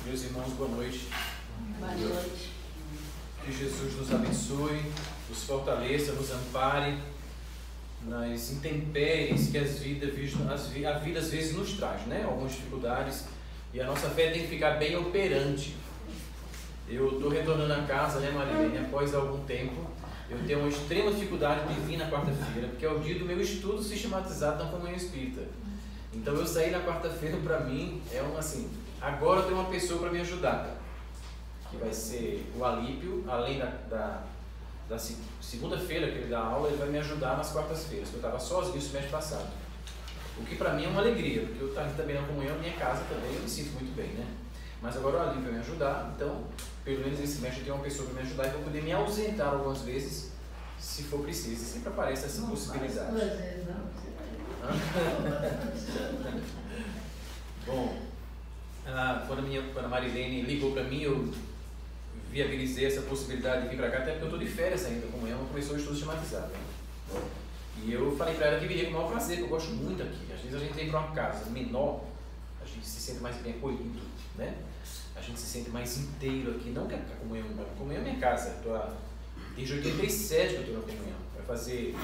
Meus irmãos, boa noite. Boa noite. Que Jesus nos abençoe, nos fortaleça, nos ampare nas intempéries que a vida às vezes nos traz, né? Algumas dificuldades, e a nossa fé tem que ficar bem operante. Eu estou retornando a casa, né, Marilene, após algum tempo. Eu tenho uma extrema dificuldade de vir na quarta-feira, porque é o dia do meu estudo sistematizado na comunhão espírita. Então eu saí na quarta-feira, para mim, é assim, agora eu tenho uma pessoa para me ajudar, que vai ser o Alípio, além da segunda-feira que ele dá aula, ele vai me ajudar nas quartas-feiras, porque eu estava sozinho o semestre passado. O que para mim é uma alegria, porque eu estou também na comunhão, minha casa também, eu me sinto muito bem, né? Mas agora o Alípio vai me ajudar, então, pelo menos esse semestre eu tenho uma pessoa para me ajudar e vou poder me ausentar algumas vezes, se for preciso. Sempre aparece essa possibilidade. Duas vezes não. Bom, quando a Marilene ligou para mim, eu viabilizei essa possibilidade de vir para cá, até porque eu estou de férias ainda, como ela começou o estudo sistematizado. Né? E eu falei para ela que viria com o maior prazer, que eu gosto muito aqui. Às vezes a gente vem para uma casa menor, a gente se sente mais bem acolhido, né? A gente se sente mais inteiro aqui, não que a comunhão é minha casa. Desde 87 que eu estou na comunhão. Vai fazer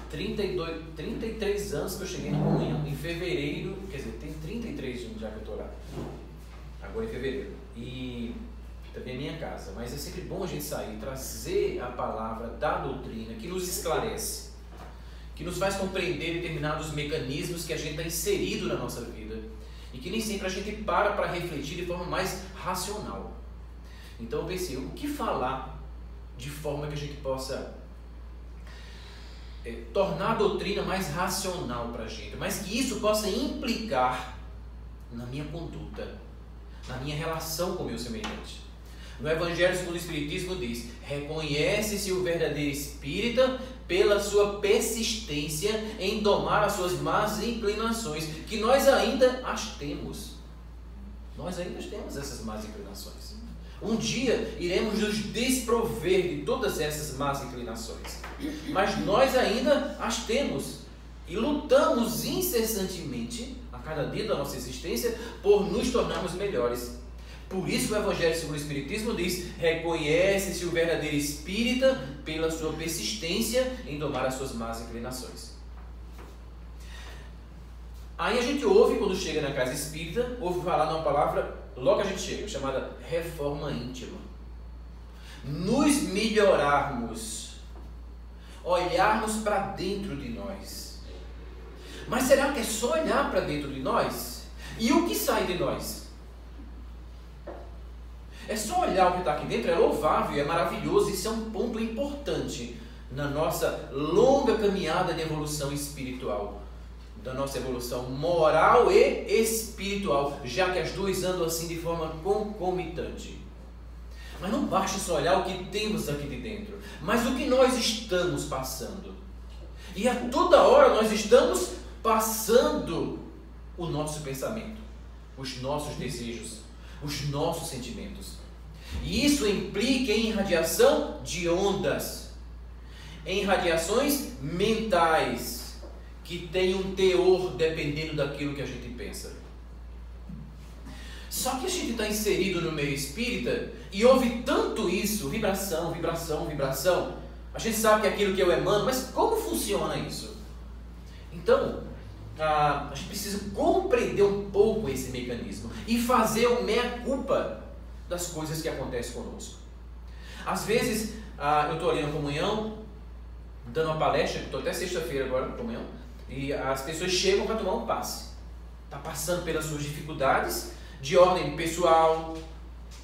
33 anos que eu cheguei na comunhão. Em fevereiro, quer dizer, tem 33 anos já que eu estou lá. Agora em fevereiro. E também é minha casa. Mas é sempre bom a gente sair, trazer a palavra da doutrina que nos esclarece, que nos faz compreender determinados mecanismos que a gente está inserido na nossa vida e que nem sempre a gente para refletir de forma mais racional. Então eu pensei, o que falar de forma que a gente possa tornar a doutrina mais racional para a gente, mas que isso possa implicar na minha conduta, na minha relação com o meu semelhante. No Evangelho segundo o Espiritismo diz: reconhece-se o verdadeiro espírita pela sua persistência em domar as suas más inclinações, que nós ainda as temos. Nós ainda temos essas más inclinações. Um dia iremos nos desprover de todas essas más inclinações, mas nós ainda as temos e lutamos incessantemente a cada dia da nossa existência por nos tornarmos melhores. Por isso o Evangelho segundo o Espiritismo diz: reconhece-se o verdadeiro espírita pela sua persistência em domar as suas más inclinações. Aí a gente ouve, quando chega na casa espírita, ouve falar numa palavra, logo a gente chega, chamada reforma íntima. Nos melhorarmos, olharmos para dentro de nós. Mas será que é só olhar para dentro de nós? E o que sai de nós? É só olhar o que está aqui dentro, é louvável, é maravilhoso, isso é um ponto importante na nossa longa caminhada de evolução espiritual, da nossa evolução moral e espiritual, já que as duas andam assim de forma concomitante. Mas não basta só olhar o que temos aqui de dentro, mas o que nós estamos passando. E a toda hora nós estamos passando o nosso pensamento, os nossos desejos, os nossos sentimentos. E isso implica em radiação de ondas, em radiações mentais, que tem um teor dependendo daquilo que a gente pensa. Só que a gente está inserido no meio espírita e ouve tanto isso, vibração, vibração, vibração. A gente sabe que aquilo que eu emano, mas como funciona isso? Então, a gente precisa compreender um pouco esse mecanismo e fazer o meia-culpa das coisas que acontecem conosco. Às vezes, eu estou ali na comunhão, dando uma palestra, estou até sexta-feira agora na comunhão, e as pessoas chegam para tomar um passe. Está passando pelas suas dificuldades de ordem pessoal,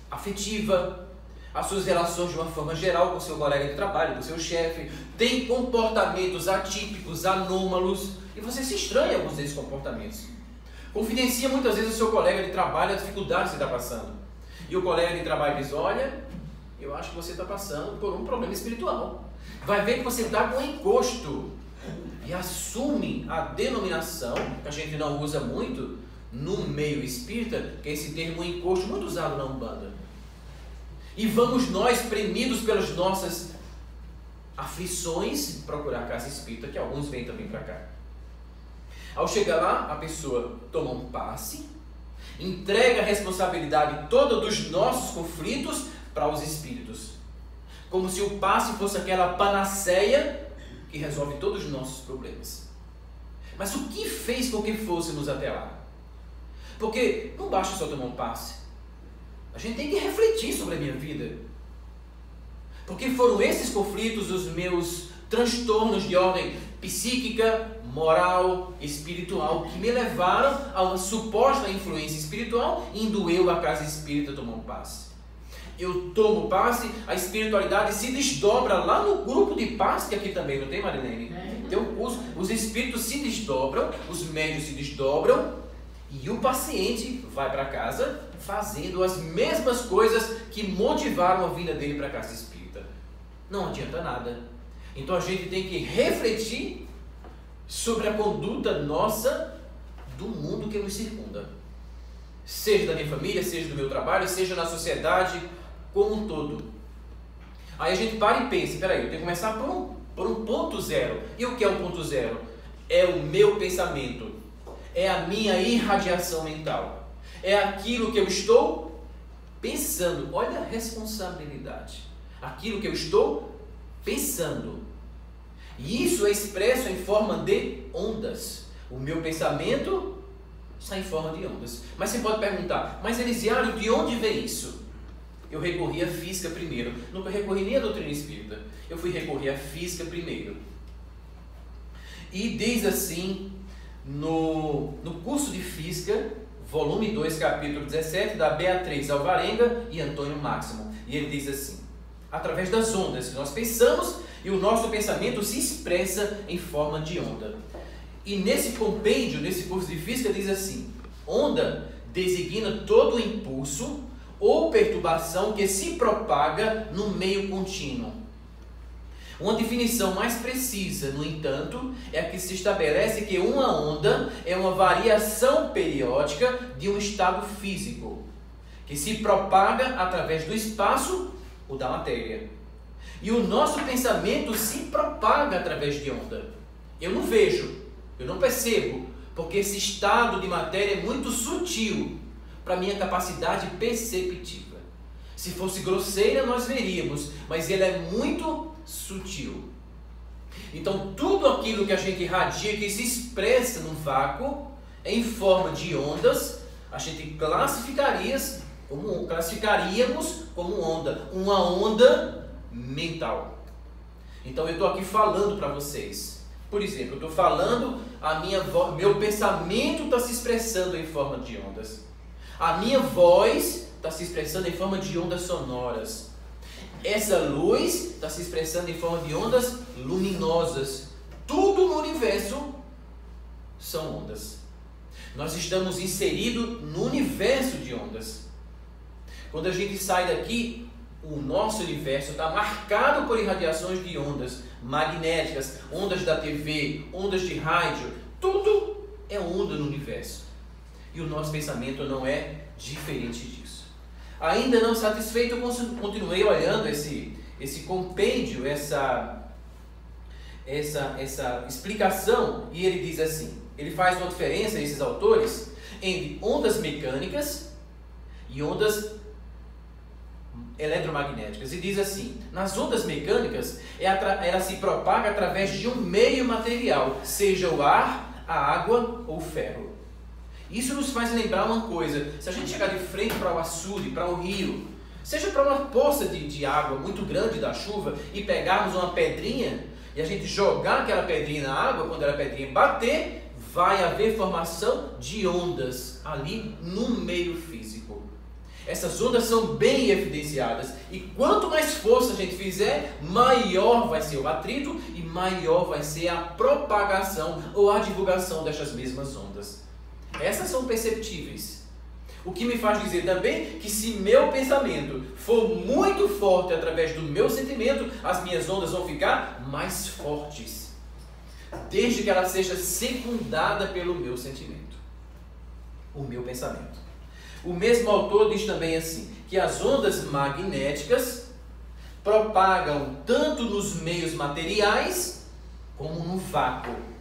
afetiva, as suas relações de uma forma geral com o seu colega de trabalho, com o seu chefe, tem comportamentos atípicos, anômalos, e você se estranha em alguns desses comportamentos. Confidencia muitas vezes o seu colega de trabalho a dificuldade que você está passando. E o colega de trabalho diz: olha, eu acho que você está passando por um problema espiritual. Vai ver que você está com encosto. E assume a denominação, que a gente não usa muito no meio espírita, que é esse termo encosto, muito usado na Umbanda. E vamos nós, premidos pelas nossas aflições, procurar a casa espírita, que alguns vêm também para cá. Ao chegar lá, a pessoa toma um passe entrega a responsabilidade toda dos nossos conflitos para os espíritos. Como se o passe fosse aquela panaceia que resolve todos os nossos problemas. Mas o que fez com que fôssemos até lá? Porque não basta só tomar um passe. A gente tem que refletir sobre a minha vida. Porque foram esses conflitos os meus transtornos de ordem psíquica, moral, espiritual, que me levaram a uma suposta influência espiritual, indo eu à casa espírita tomar um passe. Eu tomo passe, a espiritualidade se desdobra lá no grupo de passe, que aqui também não tem, Marilene? Tem um curso, os espíritos se desdobram, os médios se desdobram, e o paciente vai para casa fazendo as mesmas coisas que motivaram a vinda dele para a casa espírita. Não adianta nada. Então a gente tem que refletir sobre a conduta nossa do mundo que nos circunda. Seja da minha família, seja do meu trabalho, seja na sociedade como um todo. Aí a gente para e pensa, espera aí, eu tenho que começar por um ponto zero. E o que é o ponto zero? É o meu pensamento. É a minha irradiação mental. É aquilo que eu estou pensando. Olha a responsabilidade. Aquilo que eu estou pensando. E isso é expresso em forma de ondas. O meu pensamento está em forma de ondas. Mas você pode perguntar, mas Elisiário, de onde vem isso? Eu recorri à física primeiro. Nunca recorri nem à doutrina espírita. Eu fui recorrer à física primeiro. E diz assim, no curso de física, volume 2, capítulo 17, da Beatriz Alvarenga e Antônio Máximo. E ele diz assim, através das ondas que nós pensamos, e o nosso pensamento se expressa em forma de onda. E nesse compêndio, nesse curso de física, diz assim, onda designa todo impulso ou perturbação que se propaga no meio contínuo. Uma definição mais precisa, no entanto, é a que se estabelece que uma onda é uma variação periódica de um estado físico, que se propaga através do espaço ou da matéria. E o nosso pensamento se propaga através de onda. Eu não vejo, eu não percebo, porque esse estado de matéria é muito sutil para a minha capacidade perceptiva. Se fosse grosseira, nós veríamos, mas ele é muito sutil. Então, tudo aquilo que a gente irradia, que se expressa num vácuo, em forma de ondas, a gente classificaríamos como onda. Uma onda mental. Então, eu estou aqui falando para vocês. Por exemplo, eu estou falando, meu pensamento está se expressando em forma de ondas. A minha voz está se expressando em forma de ondas sonoras. Essa luz está se expressando em forma de ondas luminosas. Tudo no universo são ondas. Nós estamos inseridos no universo de ondas. Quando a gente sai daqui, o nosso universo está marcado por irradiações de ondas magnéticas, ondas da TV, ondas de rádio. Tudo é onda no universo. E o nosso pensamento não é diferente disso. Ainda não satisfeito, eu continuei olhando esse compêndio, essa explicação, e ele diz assim, ele faz uma diferença, esses autores, entre ondas mecânicas e ondas eletromagnéticas. E diz assim, nas ondas mecânicas, ela se propaga através de um meio material, seja o ar, a água ou o ferro. Isso nos faz lembrar uma coisa, se a gente chegar de frente para o açude, para o rio, seja para uma poça de água muito grande da chuva e pegarmos uma pedrinha e a gente jogar aquela pedrinha na água, quando aquela pedrinha bater, vai haver formação de ondas ali no meio físico. Essas ondas são bem evidenciadas e quanto mais força a gente fizer, maior vai ser o atrito e maior vai ser a propagação ou a divulgação dessas mesmas ondas. Essas são perceptíveis. O que me faz dizer também que se meu pensamento for muito forte através do meu sentimento, as minhas ondas vão ficar mais fortes, desde que ela seja secundada pelo meu sentimento, o meu pensamento. O mesmo autor diz também assim, que as ondas magnéticas propagam tanto nos meios materiais como no vácuo.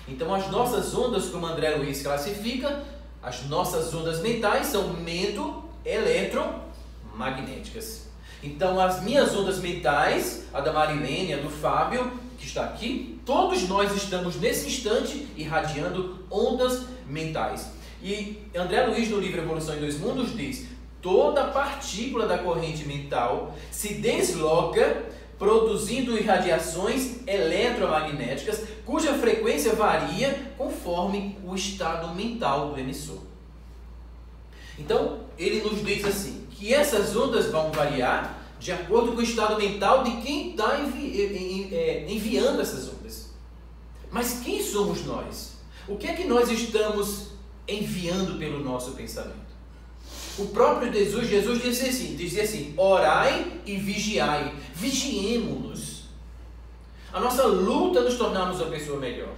Então as nossas ondas, como André Luiz classifica, As nossas ondas mentais são eletromagnéticas. Então, as minhas ondas mentais, a da Marilene, a do Fábio, que está aqui, todos nós estamos nesse instante irradiando ondas mentais. E André Luiz, no livro Evolução em Dois Mundos, diz: toda partícula da corrente mental se desloca produzindo irradiações eletromagnéticas, cuja frequência varia conforme o estado mental do emissor. Então, ele nos diz assim, que essas ondas vão variar de acordo com o estado mental de quem está enviando essas ondas. Mas quem somos nós? O que é que nós estamos enviando pelo nosso pensamento? O próprio Jesus dizia assim, orai e vigiai. Vigiemo-nos. A nossa luta é nos tornarmos uma pessoa melhor.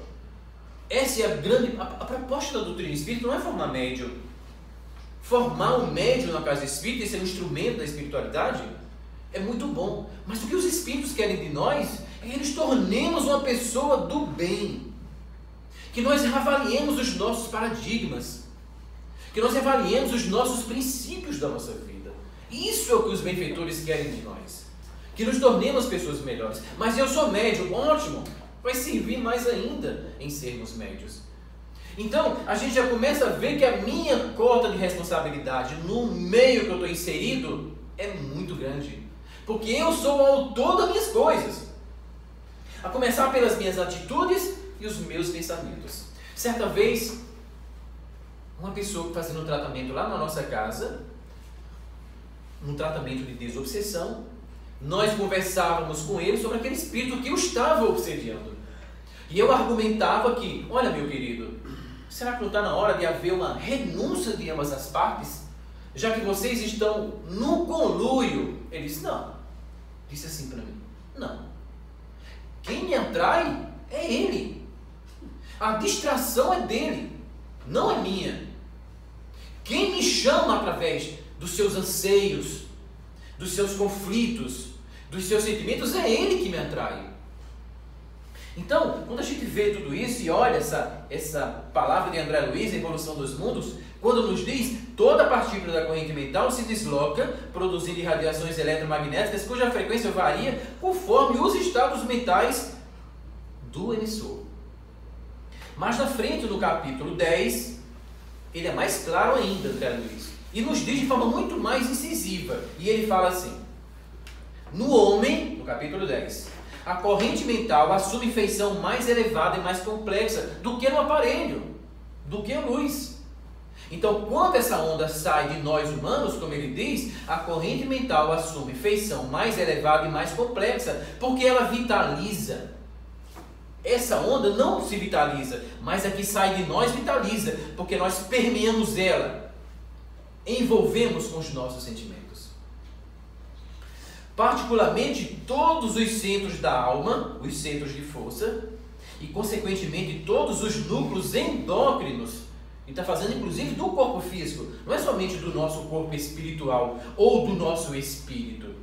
Essa é a proposta da doutrina espírita, não é formar médium. Formar um médium na casa espírita e ser um instrumento da espiritualidade é muito bom. Mas o que os espíritos querem de nós é que nos tornemos uma pessoa do bem. Que nós avaliemos os nossos paradigmas. Que nós avaliemos os nossos princípios da nossa vida. Isso é o que os benfeitores querem de nós. Que nos tornemos pessoas melhores. Mas eu sou médium, ótimo. Vai servir mais ainda em sermos médios. Então, a gente já começa a ver que a minha cota de responsabilidade no meio que eu estou inserido é muito grande. Porque eu sou o autor das minhas coisas. A começar pelas minhas atitudes e os meus pensamentos. Certa vez, uma pessoa fazendo um tratamento lá na nossa casa, um tratamento de desobsessão, nós conversávamos com ele sobre aquele espírito que o estava obsediando. E eu argumentava que, olha meu querido, será que não está na hora de haver uma renúncia de ambas as partes? Já que vocês estão no conluio. Ele disse, não. Disse assim para mim, não. Quem me atrai é ele. A distração é dele, não é minha. Quem me chama através dos seus anseios, dos seus conflitos, dos seus sentimentos, é ele que me atrai. Então, quando a gente vê tudo isso e olha essa palavra de André Luiz, a Evolução dos Mundos, quando nos diz, toda partícula da corrente mental se desloca, produzindo irradiações eletromagnéticas, cuja frequência varia conforme os estados mentais do emissor. Mais na frente, no capítulo 10, ele é mais claro ainda, André Luiz, e nos diz de forma muito mais incisiva. E ele fala assim, no homem, no capítulo 10, a corrente mental assume feição mais elevada e mais complexa do que no aparelho, do que a luz. Então, quando essa onda sai de nós humanos, como ele diz, a corrente mental assume feição mais elevada e mais complexa, porque ela vitaliza. Essa onda não se vitaliza, mas a que sai de nós vitaliza, porque nós permeamos ela, envolvemos com os nossos sentimentos. Particularmente todos os centros da alma, os centros de força, e consequentemente todos os núcleos endócrinos, e está fazendo inclusive do corpo físico, não é somente do nosso corpo espiritual ou do nosso espírito,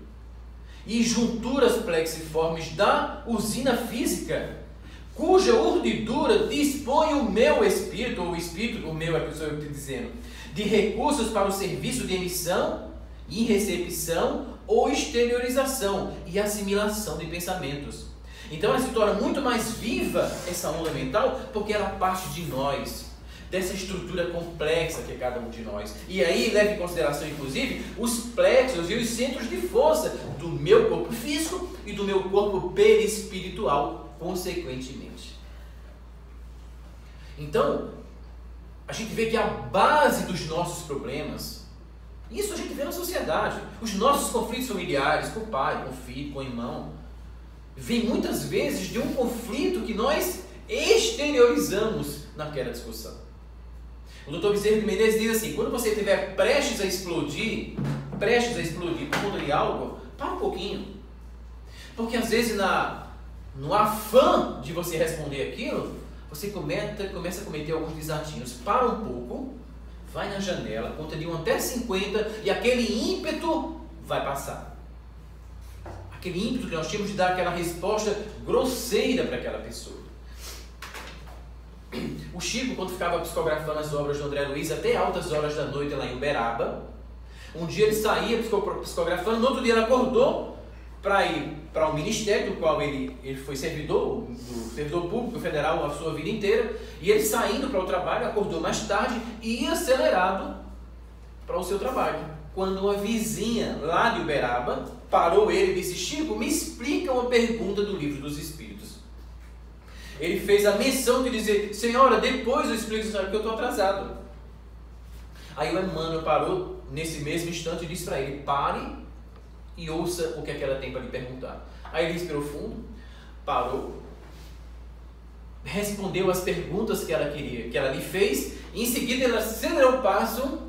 e junturas plexiformes da usina física, cuja urdidura dispõe o meu espírito, ou o espírito, o meu é que eu estou dizendo, de recursos para o serviço de emissão e recepção ou exteriorização e assimilação de pensamentos. Então ela se torna muito mais viva, essa onda mental, porque ela parte de nós, dessa estrutura complexa que é cada um de nós. E aí leva em consideração, inclusive, os plexos e os centros de força do meu corpo físico e do meu corpo perispiritual, consequentemente. Então, a gente vê que a base dos nossos problemas, isso a gente vê na sociedade, os nossos conflitos familiares, com o pai, com o filho, com o irmão, vem muitas vezes de um conflito que nós exteriorizamos naquela discussão. O Dr. Bezerra de Menezes diz assim, quando você estiver prestes a explodir por conta de algo, para um pouquinho. Porque às vezes no afã de você responder aquilo, você começa a cometer alguns desatinhos. Para um pouco, vai na janela, conta de 1 até 50 e aquele ímpeto vai passar. Aquele ímpeto que nós temos de dar aquela resposta grosseira para aquela pessoa. O Chico, quando ficava psicografando as obras do André Luiz até altas horas da noite lá em Uberaba, um dia ele saía psicografando, no outro dia ele acordou para ir para o ministério, do qual ele foi servidor público federal a sua vida inteira, e ele saindo para o trabalho, acordou mais tarde e ia acelerado para o seu trabalho. Quando uma vizinha lá de Uberaba parou ele e disse: Chico, me explica uma pergunta do Livro dos Espíritos. Ele fez a menção de dizer: senhora, depois eu explico a senhora, porque eu estou atrasado. Aí o Emmanuel parou nesse mesmo instante e disse para ele: pare e ouça o que é que ela tem para lhe perguntar. Aí ele respirou fundo, parou, respondeu as perguntas que ela queria, que ela lhe fez, e em seguida ela acelerou o passo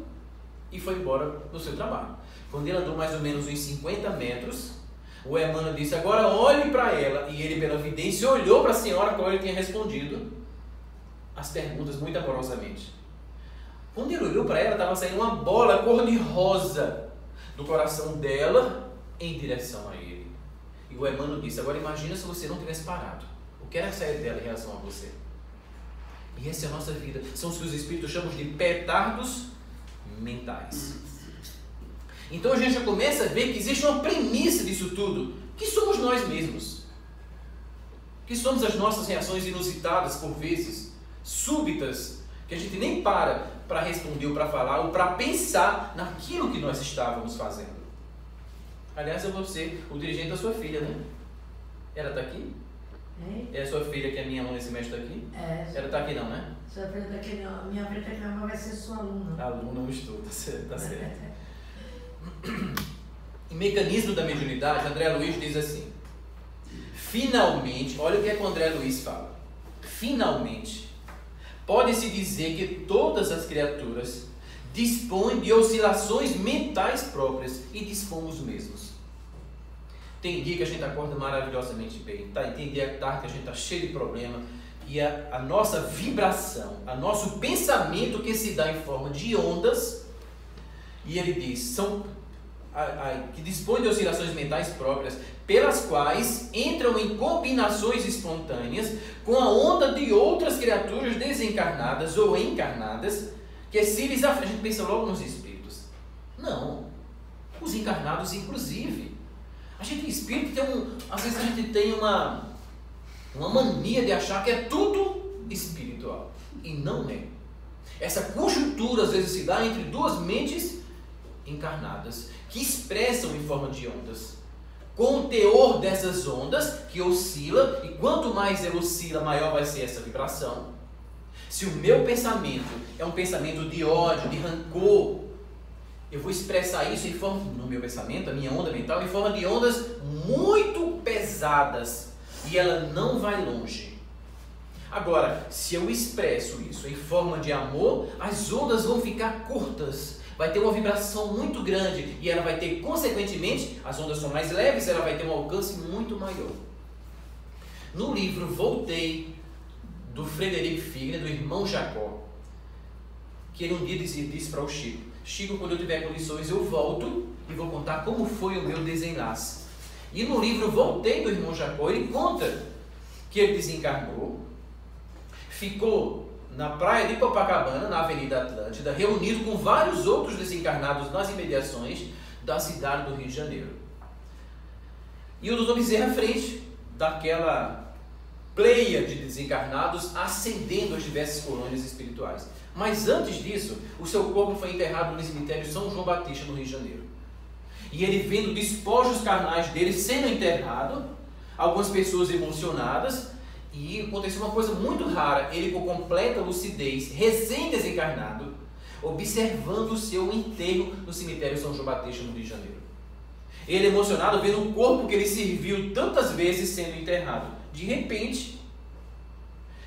e foi embora do seu trabalho. Quando ele andou mais ou menos uns 50 metros, o Emmanuel disse: agora olhe para ela. E ele, pela vidência, olhou para a senhora, a qual ele tinha respondido as perguntas muito amorosamente. Quando ele olhou para ela, estava saindo uma bola cor-de-rosa do coração dela em direção a ele. E o Emmanuel disse: agora imagina se você não tivesse parado. O que era sair dela em relação a você? E essa é a nossa vida. São os que os espíritos chamam de petardos mentais. Então a gente já começa a ver que existe uma premissa disso tudo, que somos nós mesmos. Que somos as nossas reações inusitadas, por vezes, súbitas, que a gente nem para responder ou para falar ou para pensar naquilo que nós estávamos fazendo. Aliás, é você, o dirigente da sua filha, né? Ela está aqui? É a sua filha que é minha aluna esse mês está aqui? É. Ela está aqui não, né? Sua filha está aqui não. Minha filha está aqui não, mas vai ser sua aluna. Aluna não estou, tá certo. Em Mecanismo da Mediunidade, André Luiz diz assim: finalmente, olha o que é que o André Luiz fala. Finalmente, pode-se dizer que todas as criaturas dispõem de oscilações mentais próprias e dispomos mesmos. Tem dia que a gente acorda maravilhosamente bem, tem dia que a gente está cheio de problema, e a nossa vibração, o nosso pensamento que se dá em forma de ondas, e ele diz, que dispõe de oscilações mentais próprias, pelas quais entram em combinações espontâneas com a onda de outras criaturas desencarnadas ou encarnadas, que se lhes a gente pensa logo nos espíritos. Não, os encarnados inclusive. A gente tem espírito que às vezes a gente tem uma mania de achar que é tudo espiritual, e não é. Essa conjuntura às vezes se dá entre duas mentes encarnadas, que expressam em forma de ondas, com o teor dessas ondas que oscila, e quanto mais ela oscila, maior vai ser essa vibração. Se o meu pensamento é um pensamento de ódio, de rancor, eu vou expressar isso no meu pensamento, a minha onda mental, em forma de ondas muito pesadas, e ela não vai longe. Agora, se eu expresso isso em forma de amor, as ondas vão ficar curtas, vai ter uma vibração muito grande, e ela vai ter, consequentemente, as ondas são mais leves, ela vai ter um alcance muito maior. No livro Voltei, do Frederico Figner, do irmão Jacó, que ele um dia disse para o Chico: Chico, quando eu tiver condições eu volto e vou contar como foi o meu desenlace. E no livro Voltei, do irmão Jacó, ele conta que ele desencarnou, ficou na praia de Copacabana, na Avenida Atlântida, reunido com vários outros desencarnados nas imediações da cidade do Rio de Janeiro. E o doutor Bezerra à frente daquela pleia de desencarnados ascendendo as diversas colônias espirituais. Mas antes disso, o seu corpo foi enterrado no cemitério São João Batista, no Rio de Janeiro. E ele vendo despojos carnais dele sendo enterrado, algumas pessoas emocionadas, e aconteceu uma coisa muito rara, ele com completa lucidez, recém-desencarnado, observando o seu enterro no cemitério São João Batista, no Rio de Janeiro. Ele emocionado vendo o corpo que ele serviu tantas vezes sendo enterrado. De repente,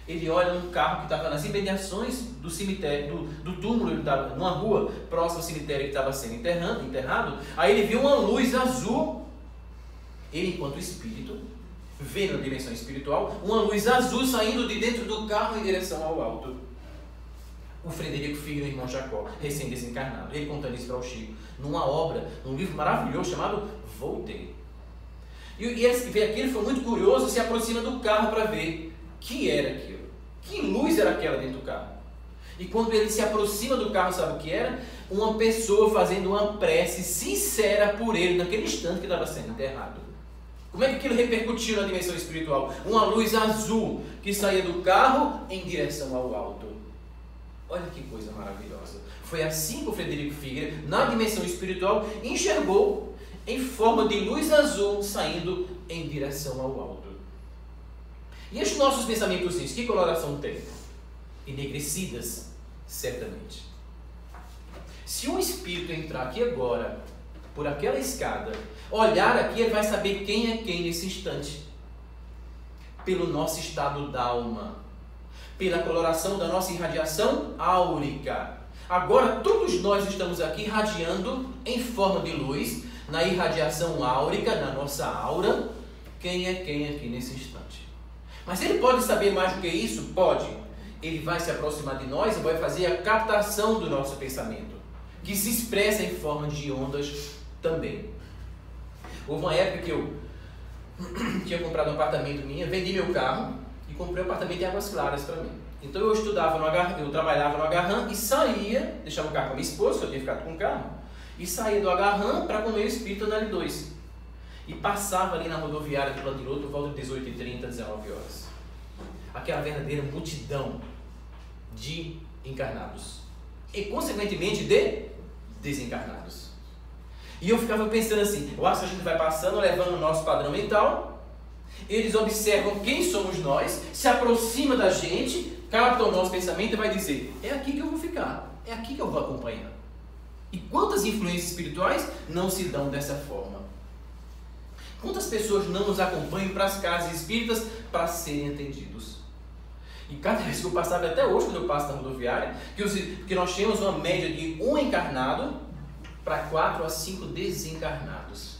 ele olha num carro que estava nas imediações do cemitério, do túmulo, ele estava numa rua próxima ao cemitério que estava sendo enterrado. Aí ele viu uma luz azul, ele enquanto espírito, vendo na dimensão espiritual, uma luz azul saindo de dentro do carro em direção ao alto. O Frederico Figner, irmão Jacó, recém-desencarnado, ele contando isso para o Chico, numa obra, num livro maravilhoso chamado Voltei. E ele que vê aquilo, foi muito curioso, se aproxima do carro para ver o que era aquilo. Que luz era aquela dentro do carro? E quando ele se aproxima do carro, sabe o que era? Uma pessoa fazendo uma prece sincera por ele, naquele instante que estava sendo enterrado. Como é que aquilo repercutiu na dimensão espiritual? Uma luz azul que saía do carro em direção ao alto. Olha que coisa maravilhosa. Foi assim que o Frederico Figueira, na dimensão espiritual, enxergou em forma de luz azul saindo em direção ao alto. E os nossos pensamentos, que coloração tem? Enegrecidas, certamente. Se um espírito entrar aqui agora, por aquela escada, olhar aqui, ele vai saber quem é quem nesse instante. Pelo nosso estado d'alma, pela coloração da nossa irradiação áurica. Agora, todos nós estamos aqui irradiando em forma de luz, na irradiação áurica, na nossa aura, quem é quem aqui nesse instante. Mas ele pode saber mais do que isso? Pode. Ele vai se aproximar de nós e vai fazer a captação do nosso pensamento, que se expressa em forma de ondas também. Houve uma época que eu tinha comprado um apartamento minha, vendi meu carro e comprei um apartamento em Águas Claras para mim. Então eu trabalhava no Agarram e saía, deixava o carro com a minha esposa, que eu tinha ficado com o carro, e saía do Agarram para comer o espírito na L2. E passava ali na rodoviária de Plandiloto por volta de 18h30, 19 horas. Aquela verdadeira multidão de encarnados. E consequentemente de desencarnados. E eu ficava pensando assim, eu acho que a gente vai passando, levando o nosso padrão mental, eles observam quem somos nós, se aproxima da gente, captam o nosso pensamento e vai dizer, é aqui que eu vou ficar, é aqui que eu vou acompanhar. E quantas influências espirituais não se dão dessa forma? Quantas pessoas não nos acompanham para as casas espíritas para serem atendidos? E cada vez que eu passava, até hoje quando eu passo na rodoviária, que nós temos uma média de um encarnado para 4 a 5 desencarnados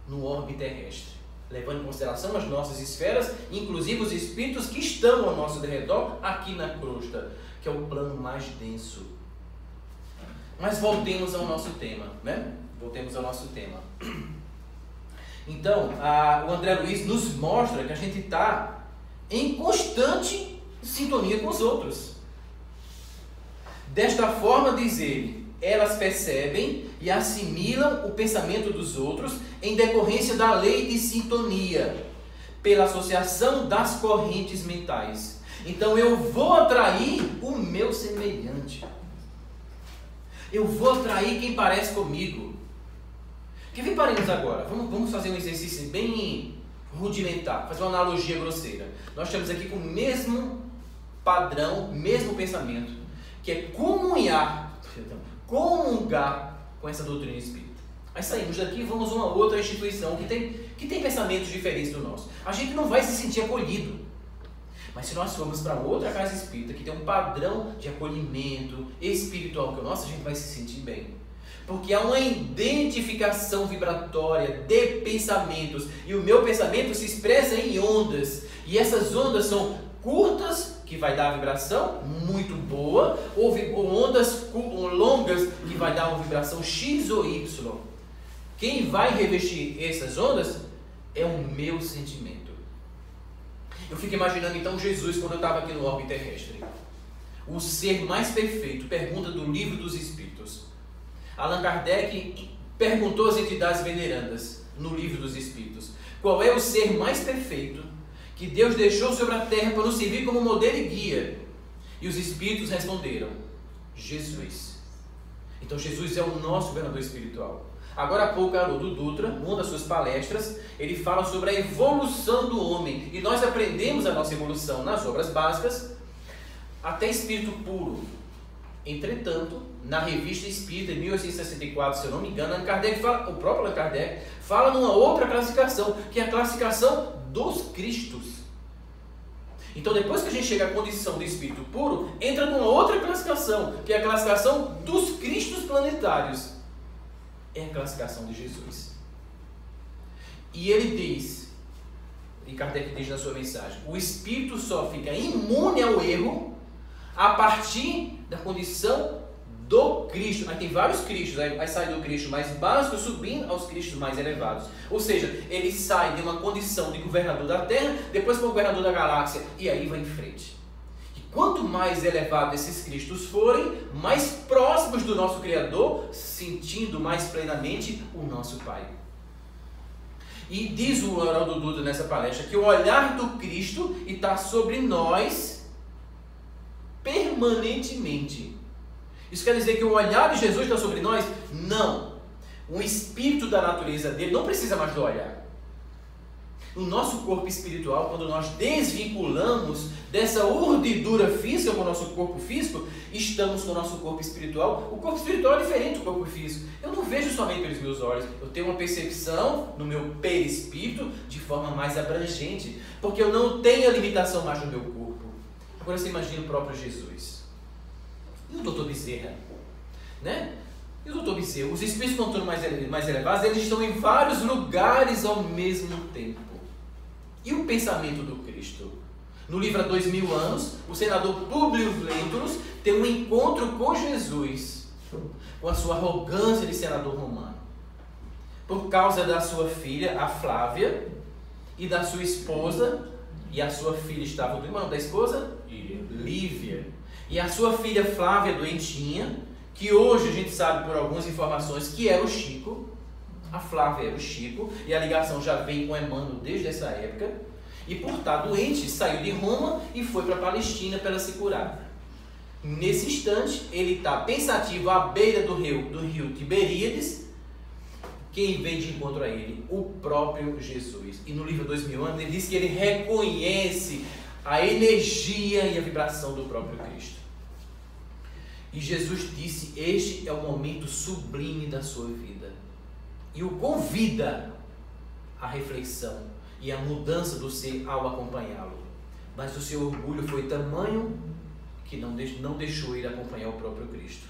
no orbe terrestre, levando em consideração as nossas esferas, inclusive os espíritos que estão ao nosso redor aqui na crosta, que é o plano mais denso. Mas voltemos ao nosso tema, né? Voltemos ao nosso tema. Então, o André Luiz nos mostra que a gente está em constante sintonia com os outros. Desta forma, diz ele, elas percebem e assimilam o pensamento dos outros em decorrência da lei de sintonia, pela associação das correntes mentais. Então eu vou atrair o meu semelhante. Eu vou atrair quem parece comigo. Quer ver, paremos agora. Vamos fazer um exercício bem rudimentar, fazer uma analogia grosseira. Nós estamos aqui com o mesmo padrão, mesmo pensamento, que é comungar com essa doutrina espírita. Aí saímos daqui e vamos a uma outra instituição que tem pensamentos diferentes do nosso. A gente não vai se sentir acolhido. Mas se nós formos para outra casa espírita que tem um padrão de acolhimento espiritual que o nosso, a gente vai se sentir bem. Porque há uma identificação vibratória de pensamentos. E o meu pensamento se expressa em ondas. E essas ondas são curtas, que vai dar a vibração muito boa, ou ondas longas, que vai dar uma vibração X ou Y. Quem vai revestir essas ondas é o meu sentimento. Eu fico imaginando então Jesus quando eu estava aqui no orbe terrestre. O ser mais perfeito, pergunta do Livro dos Espíritos. Allan Kardec perguntou às entidades venerandas no Livro dos Espíritos: qual é o ser mais perfeito que Deus deixou sobre a terra para nos servir como modelo e guia? E os Espíritos responderam: Jesus. Então Jesus é o nosso governador espiritual. Agora há pouco, Haroldo Dutra, numa das suas palestras, ele fala sobre a evolução do homem. E nós aprendemos a nossa evolução nas obras básicas até espírito puro. Entretanto, na Revista Espírita, em 1864, se eu não me engano, o próprio Allan Kardec fala numa outra classificação, que é a classificação dos Cristos. Então, depois que a gente chega à condição de espírito puro, entra numa outra classificação, que é a classificação dos Cristos planetários. É a classificação de Jesus. E ele diz, e Kardec diz na sua mensagem, o espírito só fica imune ao erro a partir da condição do Cristo. Aí tem vários Cristos, aí sai do Cristo mais básico subindo aos Cristos mais elevados. Ou seja, ele sai de uma condição de governador da terra, depois para governador da galáxia, e aí vai em frente. E quanto mais elevados esses Cristos forem, mais próximos do nosso Criador, sentindo mais plenamente o nosso Pai. E diz o Haroldo Dutra nessa palestra que o olhar do Cristo está sobre nós permanentemente. Isso quer dizer que o olhar de Jesus está sobre nós? Não. O espírito da natureza dele não precisa mais do olhar. No nosso corpo espiritual, quando nós desvinculamos dessa urdidura física com o nosso corpo físico, estamos com o nosso corpo espiritual. O corpo espiritual é diferente do corpo físico. Eu não vejo somente pelos meus olhos. Eu tenho uma percepção no meu perispírito de forma mais abrangente, porque eu não tenho a limitação mais no meu corpo. Agora você imagina o próprio Jesus. E o Dr. Bezerra? Né? E o Dr. Bezerra? Os espíritos contornos mais elevados, eles estão em vários lugares ao mesmo tempo. E o pensamento do Cristo? No livro Há 2000 anos, o senador Públio Lentulus tem um encontro com Jesus, com a sua arrogância de senador romano, por causa da sua filha, a Flávia, e da sua esposa, e a sua filha estava do irmão da esposa? Lívia. E a sua filha Flávia, doentinha, que hoje a gente sabe por algumas informações que era o Chico. A Flávia era o Chico, e a ligação já vem com Emmanuel desde essa época. E por estar doente, saiu de Roma e foi para a Palestina para ela se curar. Nesse instante, ele está pensativo à beira do rio Tiberíades. Quem vem de encontro a ele? O próprio Jesus. E no livro 2000 anos, ele diz que ele reconhece a energia e a vibração do próprio Cristo. E Jesus disse: este é o momento sublime da sua vida. E o convida à reflexão e à mudança do ser ao acompanhá-lo. Mas o seu orgulho foi tamanho que não deixou ele acompanhar o próprio Cristo.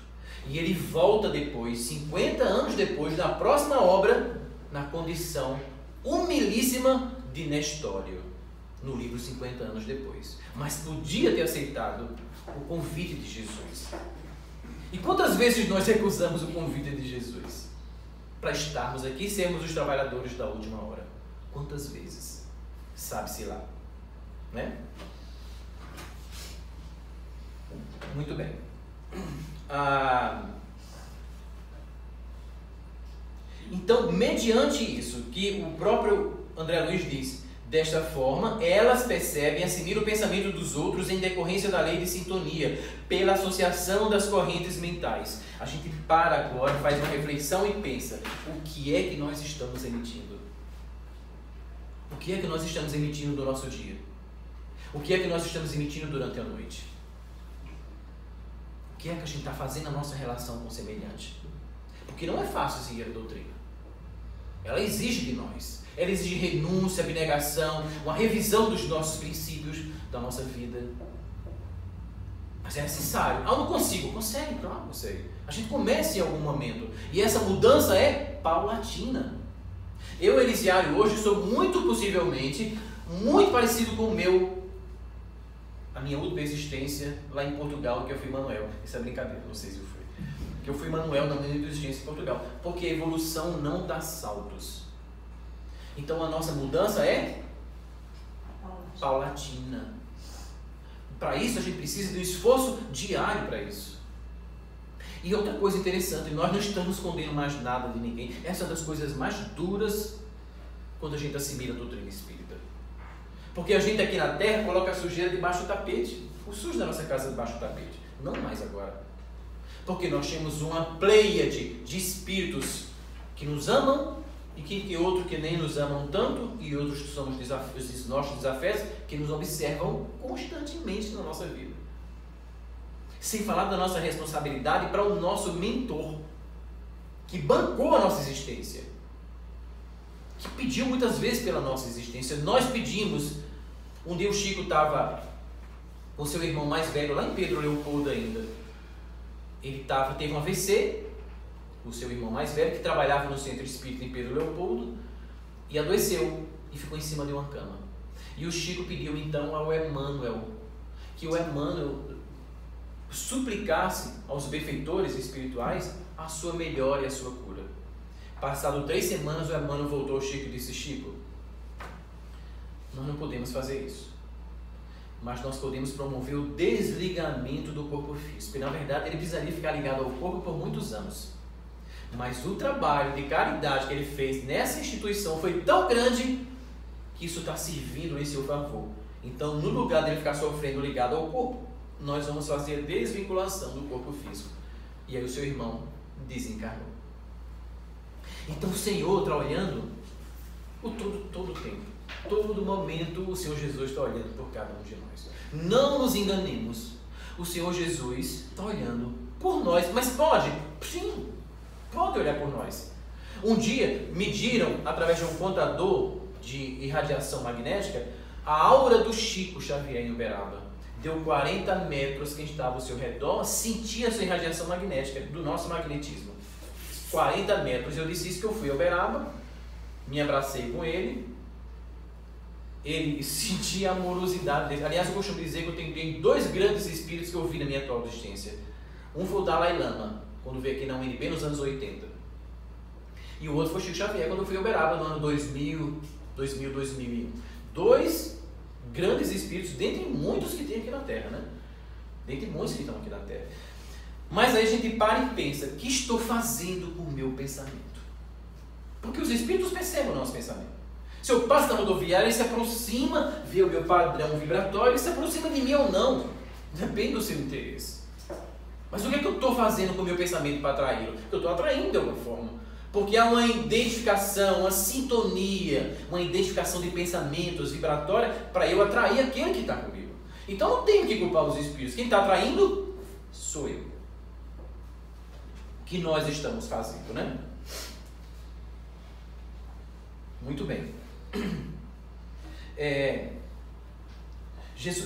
E ele volta depois, 50 anos depois, da próxima obra, na condição humilíssima de Nestório, no livro 50 anos depois. Mas podia ter aceitado o convite de Jesus. E quantas vezes nós recusamos o convite de Jesus para estarmos aqui e sermos os trabalhadores da última hora? Quantas vezes? Sabe-se lá, né? Muito bem. Então, mediante isso, que o próprio André Luiz diz, desta forma, elas percebem e assimilam o pensamento dos outros em decorrência da lei de sintonia, pela associação das correntes mentais. A gente para agora, faz uma reflexão e pensa, o que é que nós estamos emitindo? O que é que nós estamos emitindo do nosso dia? O que é que nós estamos emitindo durante a noite? O que é que a gente está fazendo na nossa relação com o semelhante? Porque não é fácil seguir a doutrina. Ela exige de nós. Ela exige renúncia, abnegação, uma revisão dos nossos princípios, da nossa vida. Mas é necessário. Ah, eu não consigo. Consegue, claro, consegue. A gente começa em algum momento. E essa mudança é paulatina. Eu, Elisiário, hoje sou muito possivelmente muito parecido com a minha última existência lá em Portugal, que eu fui Manuel. Isso é brincadeira, não sei se eu fui. Que eu fui Manuel na minha existência em Portugal. Porque a evolução não dá saltos. Então a nossa mudança é paulatina. Para isso a gente precisa de um esforço diário para isso. E outra coisa interessante, nós não estamos escondendo mais nada de ninguém. Essa é uma das coisas mais duras quando a gente assimila a doutrina espírita. Porque a gente aqui na Terra coloca a sujeira debaixo do tapete. O sujo da nossa casa debaixo do tapete. Não mais agora. Porque nós temos uma pleiade de espíritos que nos amam e que outros que nem nos amam tanto e outros que são os nossos desafetos que nos observam constantemente na nossa vida. Sem falar da nossa responsabilidade para o nosso mentor, que bancou a nossa existência, que pediu muitas vezes pela nossa existência. Nós pedimos. Um dia o Chico estava com seu irmão mais velho lá em Pedro Leopoldo ainda. Ele teve um AVC, o seu irmão mais velho, que trabalhava no centro espírita em Pedro Leopoldo, e adoeceu e ficou em cima de uma cama. E o Chico pediu então ao Emmanuel, que o Emmanuel suplicasse aos benfeitores espirituais a sua melhora e a sua cura. Passado 3 semanas, o Emmanuel voltou ao Chico e disse: Chico, nós não podemos fazer isso, mas nós podemos promover o desligamento do corpo físico. E na verdade ele precisaria ficar ligado ao corpo por muitos anos. Mas o trabalho de caridade que ele fez nessa instituição foi tão grande que isso está servindo em seu favor. Então, no lugar dele ficar sofrendo ligado ao corpo, nós vamos fazer a desvinculação do corpo físico. E aí o seu irmão desencarnou. Então o Senhor está olhando todo o tempo. Todo momento o Senhor Jesus está olhando por cada um de nós. Não nos enganemos. O Senhor Jesus está olhando por nós. Mas pode? Sim, pode olhar por nós. Um dia mediram, através de um contador de irradiação magnética, a aura do Chico Xavier em Uberaba. Deu 40 metros, quem estava ao seu redor sentia essa irradiação magnética do nosso magnetismo. 40 metros. Eu disse isso que eu fui a Uberaba, me abracei com ele. Ele sentia a amorosidade dele. Aliás, eu costumo dizer que eu tenho 2 grandes espíritos que eu vi na minha atual existência. Um foi o Dalai Lama, quando veio aqui na UNB nos anos 80. E o outro foi o Chico Xavier, quando eu fui a Uberaba no ano 2000, 2001. 2 grandes espíritos, dentre muitos que tem aqui na Terra, né? Dentre muitos que estão aqui na Terra. Mas aí a gente para e pensa: o que estou fazendo com o meu pensamento? Porque os espíritos percebem o nosso pensamento. Se eu passo na rodoviária, ele se aproxima, vê o meu padrão vibratório, ele se aproxima de mim ou não. Depende do seu interesse. Mas o que é que eu estou fazendo com o meu pensamento para atraí-lo? Eu estou atraindo de alguma forma. Porque há uma identificação, uma sintonia, uma identificação de pensamentos vibratória para eu atrair aquele que está comigo. Então eu não tenho que culpar os espíritos. Quem está atraindo sou eu. O que nós estamos fazendo, né? Muito bem.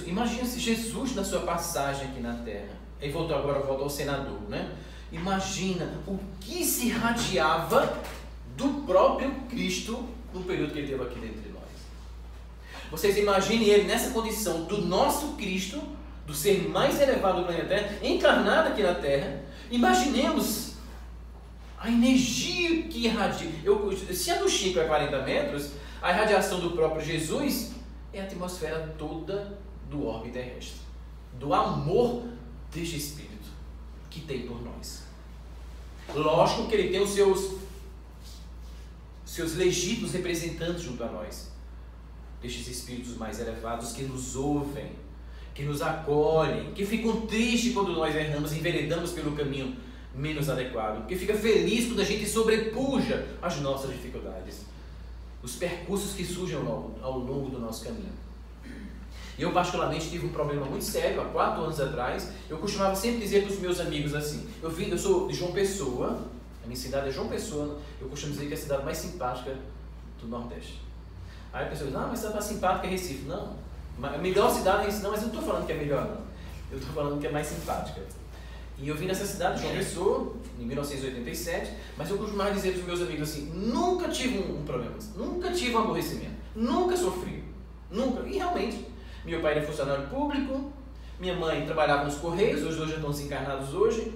Imagina se Jesus, na sua passagem aqui na Terra, ele volta ao senador, né? Imagina o que se irradiava do próprio Cristo no período que ele esteve aqui dentre nós. Vocês imaginem ele nessa condição do nosso Cristo, do ser mais elevado do planeta Terra, encarnado aqui na Terra. Imaginemos a energia que irradia. Se a do Chico é 40 metros, a irradiação do próprio Jesus é a atmosfera toda do orbe terrestre, do amor deste Espírito que tem por nós. Lógico que ele tem os seus legítimos representantes junto a nós, destes espíritos mais elevados que nos ouvem, que nos acolhem, que ficam tristes quando nós erramos e enveredamos pelo caminho menos adequado, que fica feliz quando a gente sobrepuja as nossas dificuldades, os percursos que surgem ao longo do nosso caminho. Eu particularmente tive um problema muito sério há 4 anos atrás. Eu costumava sempre dizer para os meus amigos assim: eu sou de João Pessoa, a minha cidade é João Pessoa, eu costumo dizer que é a cidade mais simpática do Nordeste. Aí a pessoa diz: mas a cidade mais simpática é Recife. Não, a melhor cidade é Recife. Não, mas eu não estou falando que é melhor, não. Eu estou falando que é mais simpática. E eu vim nessa cidade, João Pessoa, em 1987, mas eu costumava dizer para os meus amigos assim: nunca tive um problema, nunca tive um aborrecimento, nunca sofri, nunca. E realmente, meu pai era funcionário público, minha mãe trabalhava nos Correios, os dois já estão desencarnados hoje.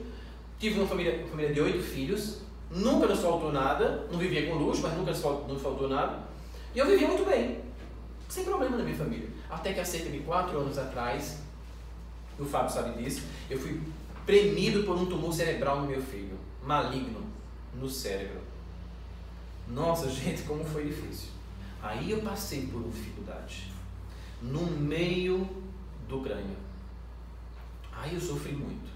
Tive uma família de 8 filhos, nunca nos faltou nada, não vivia com luxo, mas nunca nos faltou nada. E eu vivia muito bem, sem problema na minha família. Até que há cerca de 4 anos atrás, o Fábio sabe disso, eu fui premido por um tumor cerebral no meu filho, maligno, no cérebro. Nossa, gente, como foi difícil. Aí eu passei por uma dificuldade, no meio do crânio. Aí eu sofri muito.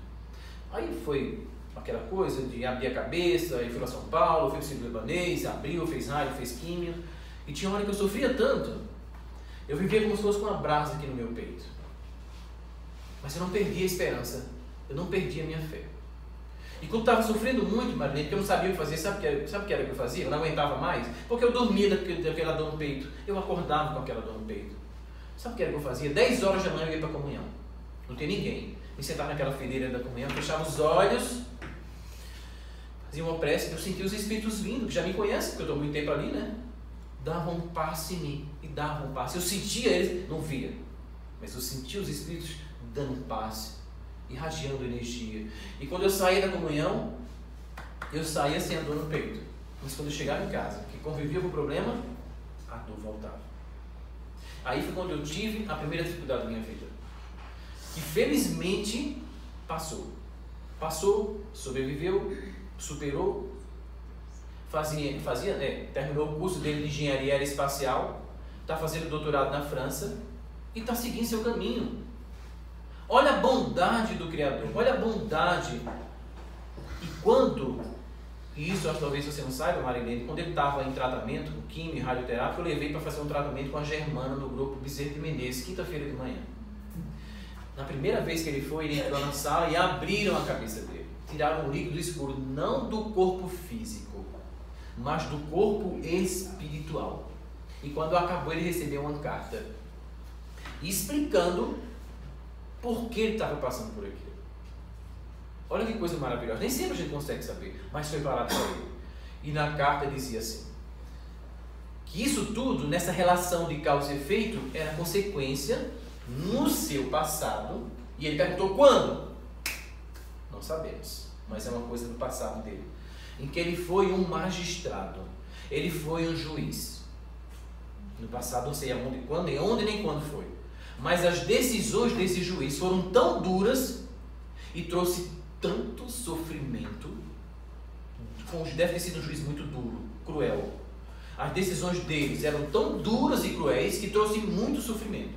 Aí foi aquela coisa de abrir a cabeça, aí fui para São Paulo, fui para o Centro Libanês, abriu, fez raio, fez químio. E tinha uma hora que eu sofria tanto, eu vivia como se fosse com uma brasa aqui no meu peito. Mas eu não perdi a esperança, eu não perdi a minha fé. E quando estava sofrendo muito, Marilene, porque eu não sabia o que fazer, sabe o que era que eu fazia? Eu não aguentava mais, porque eu dormia daquela dor no peito, eu acordava com aquela dor no peito. Sabe o que era que eu fazia? 10 horas da manhã eu ia para a comunhão, não tinha ninguém. Me sentava naquela fileira da comunhão, fechava os olhos, fazia uma prece, eu sentia os espíritos vindo, que já me conhecem, porque eu estou muito tempo ali, né? Davam um passe em mim, e davam um passe. Eu sentia eles, não via, mas eu sentia os espíritos dando um passe. irradiando energia. E quando eu saía da comunhão, eu saía sem a dor no peito. Mas quando eu chegava em casa, que convivia com o problema, a dor voltava. Aí foi quando eu tive a primeira dificuldade da minha vida. Que felizmente passou. Passou, sobreviveu, superou. Terminou o curso dele de engenharia aeroespacial, está fazendo doutorado na França e está seguindo seu caminho. Olha a bondade do Criador, olha a bondade. E quando, e isso talvez você não saiba, Marilene, quando ele estava em tratamento com químio e radioterápico, eu levei para fazer um tratamento com a Germana no grupo Bezerra de Menezes, quinta-feira de manhã. Na primeira vez que ele foi, ele entrou na sala e abriram a cabeça dele. Tiraram o líquido escuro, não do corpo físico, mas do corpo espiritual. E quando acabou, ele recebeu uma carta explicando por que ele estava passando por aquilo. Olha que coisa maravilhosa. Nem sempre a gente consegue saber, mas foi falado para ele. E na carta dizia assim, que isso tudo, nessa relação de causa e efeito, era consequência no seu passado. E ele perguntou quando? Não sabemos, mas é uma coisa do passado dele, em que ele foi um magistrado, ele foi um juiz. No passado não sei aonde, quando, onde nem quando foi, mas as decisões desse juiz foram tão duras e trouxe tanto sofrimento. Deve ter sido um juiz muito duro, cruel. As decisões deles eram tão duras e cruéis que trouxe muito sofrimento.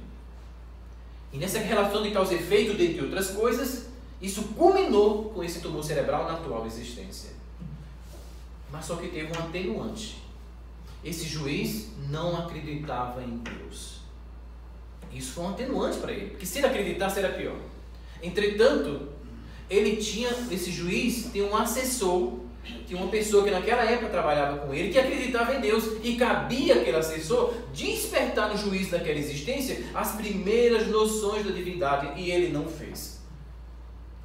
E nessa relação de causa e efeito, dentre outras coisas, isso culminou com esse tumor cerebral na atual existência. Mas só que teve um atenuante. Esse juiz não acreditava em Deus. Isso foi um atenuante para ele, porque se ele acreditasse era pior. Entretanto, esse juiz tem um assessor, tinha uma pessoa que naquela época trabalhava com ele, que acreditava em Deus, e cabia aquele assessor despertar no juiz daquela existência as primeiras noções da divindade, e ele não fez.